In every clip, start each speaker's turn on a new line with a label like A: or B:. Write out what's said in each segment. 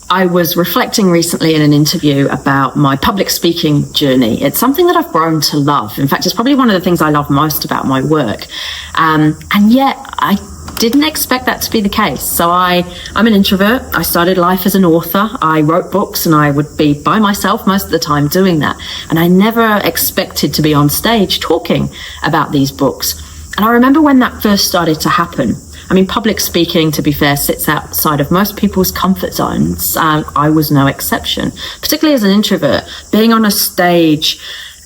A: I was reflecting recently in an interview about my public speaking journey. It's something that I've grown to love. In fact, it's probably one of the things I love most about my work. And yet I didn't expect that to be the case. So I'm an introvert. I started life as an author. I wrote books and I would be by myself most of the time doing that. And I never expected to be on stage talking about these books. And I remember when that first started to happen. I mean, public speaking, to be fair, sits outside of most people's comfort zones. I was no exception. Particularly as an introvert, being on a stage,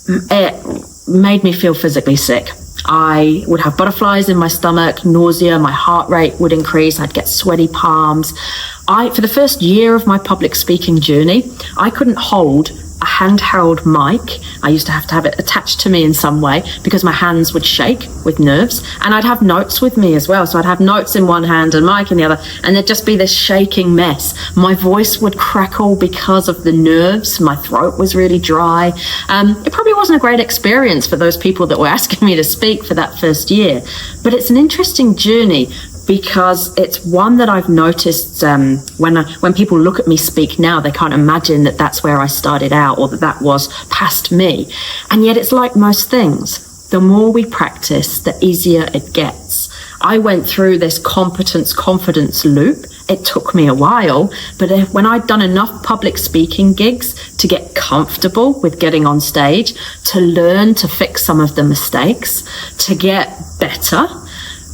A: it made me feel physically sick. I would have butterflies in my stomach, nausea, my heart rate would increase, I'd get sweaty palms. For the first year of my public speaking journey, I couldn't hold a handheld mic. I used to have it attached to me in some way because my hands would shake with nerves, and I'd have notes with me as well. So I'd have notes in one hand and mic in the other, and there'd just be this shaking mess. My voice would crackle because of the nerves. My throat was really dry. It probably wasn't a great experience for those people that were asking me to speak for that first year, but it's an interesting journey because it's one that I've noticed when people look at me speak now, they can't imagine that that's where I started out or that was past me. And yet it's like most things. The more we practice, the easier it gets. I went through this competence, confidence loop. It took me a while, but when I'd done enough public speaking gigs to get comfortable with getting on stage, to learn to fix some of the mistakes, to get better,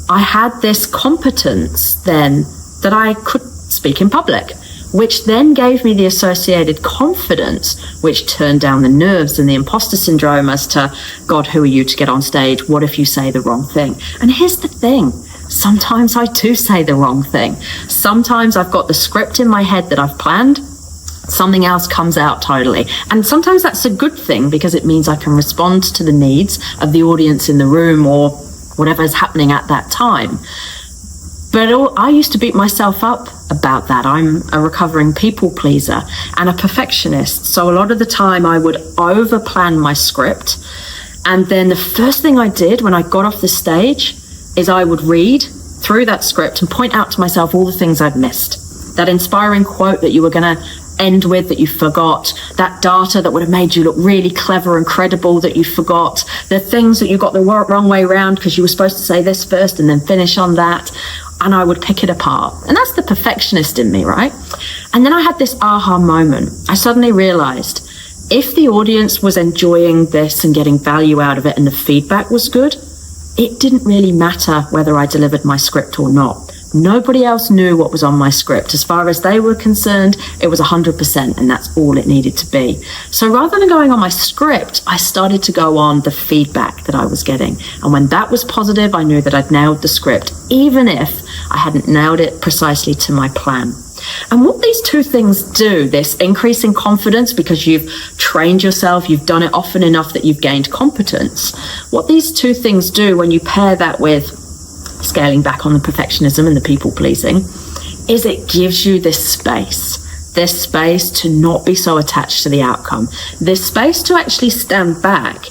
A: I had this competence then that I could speak in public, which then gave me the associated confidence, which turned down the nerves and the imposter syndrome as to, God, who are you to get on stage? What if you say the wrong thing? And here's the thing. Sometimes I do say the wrong thing. Sometimes I've got the script in my head that I've planned. Something else comes out totally. And sometimes that's a good thing because it means I can respond to the needs of the audience in the room or whatever is happening at that time. But I used to beat myself up about that. I'm a recovering people pleaser and a perfectionist. So a lot of the time I would over-plan my script. And then the first thing I did when I got off the stage is I would read through that script and point out to myself all the things I'd missed. That inspiring quote that you were going to end with that you forgot, that data that would have made you look really clever and credible that you forgot, the things that you got the wrong way around because you were supposed to say this first and then finish on that. And I would pick it apart. And that's the perfectionist in me, right? And then I had this aha moment. I suddenly realized if the audience was enjoying this and getting value out of it and the feedback was good, it didn't really matter whether I delivered my script or not. Nobody else knew what was on my script. As far as they were concerned, it was 100%, and that's all it needed to be. So rather than going on my script, I started to go on the feedback that I was getting. And when that was positive, I knew that I'd nailed the script, even if I hadn't nailed it precisely to my plan. And what these two things do, this increase in confidence because you've trained yourself, you've done it often enough that you've gained competence. What these two things do when you pair that with scaling back on the perfectionism and the people pleasing is it gives you this space to not be so attached to the outcome, this space to actually stand back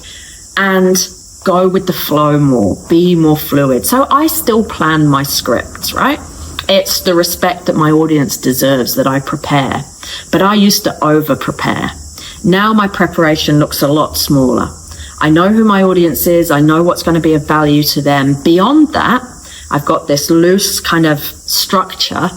A: and go with the flow more, be more fluid. So I still plan my scripts, right? It's the respect that my audience deserves that I prepare, but I used to over prepare. Now my preparation looks a lot smaller. I know who my audience is. I know what's going to be of value to them. Beyond that, I've got this loose kind of structure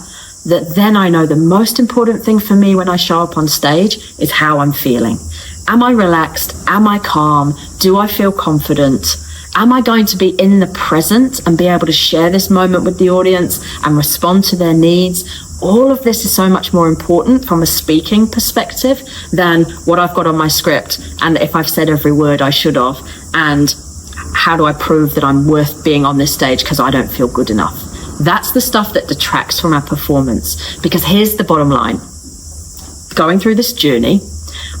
A: that then I know the most important thing for me when I show up on stage is how I'm feeling. Am I relaxed? Am I calm? Do I feel confident? Am I going to be in the present and be able to share this moment with the audience and respond to their needs? All of this is so much more important from a speaking perspective than what I've got on my script and if I've said every word I should have, and how do I prove that I'm worth being on this stage because I don't feel good enough? That's the stuff that detracts from our performance. Because here's the bottom line. Going through this journey,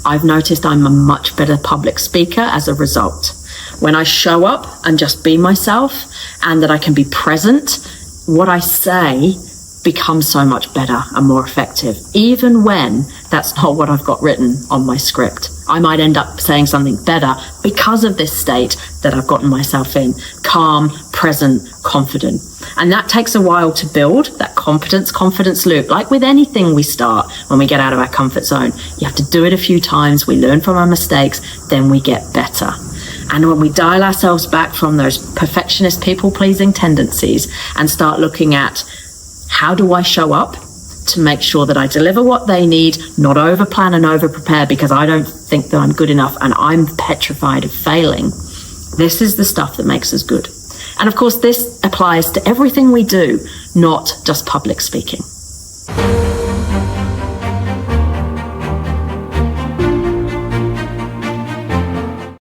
A: I've noticed I'm a much better public speaker as a result. When I show up and just be myself and that I can be present, what I say becomes so much better and more effective, even when that's not what I've got written on my script. I might end up saying something better because of this state that I've gotten myself in. Calm, present, confident. And that takes a while to build, that confidence loop. Like with anything we start when we get out of our comfort zone, you have to do it a few times. We learn from our mistakes, then we get better. And when we dial ourselves back from those perfectionist, people-pleasing tendencies and start looking at how do I show up to make sure that I deliver what they need, not over-plan and over-prepare because I don't think that I'm good enough and I'm petrified of failing. This is the stuff that makes us good. And of course, this applies to everything we do, not just public speaking.